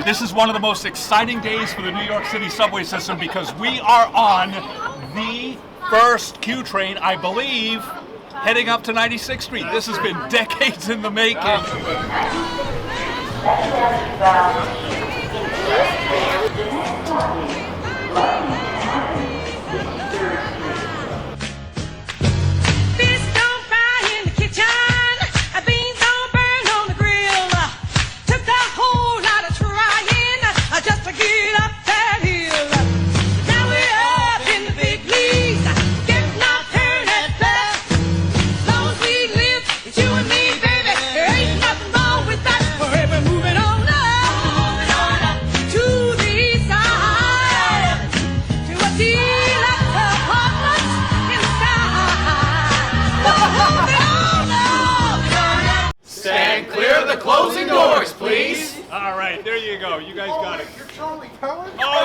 This is one of the most exciting days for the New York City subway system because we are on the first Q train, I believe, heading up to 96th Street. This has been decades in the making. Clear the closing doors, please. All right, there you go. You guys got it. You're Charlie Pellett? Oh,